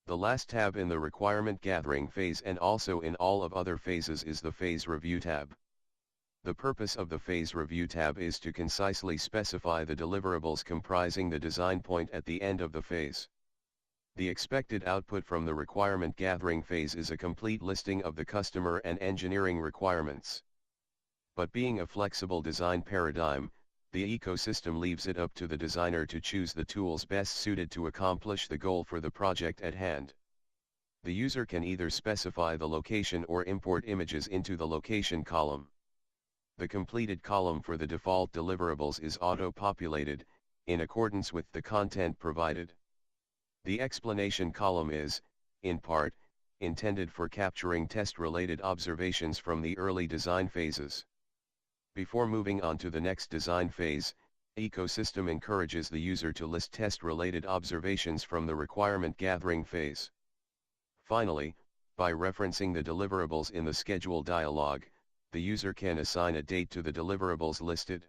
The last tab in the requirement gathering phase and also in all of other phases is the Phase Review tab. The purpose of the Phase Review tab is to concisely specify the deliverables comprising the design point at the end of the phase. The expected output from the requirement gathering phase is a complete listing of the customer and engineering requirements. But being a flexible design paradigm, the ecosystem leaves it up to the designer to choose the tools best suited to accomplish the goal for the project at hand. The user can either specify the location or import images into the location column. The completed column for the default deliverables is auto-populated, in accordance with the content provided. The explanation column is, in part, intended for capturing test-related observations from the early design phases. Before moving on to the next design phase, ecosystem encourages the user to list test-related observations from the requirement gathering phase. Finally, by referencing the deliverables in the schedule dialog, the user can assign a date to the deliverables listed.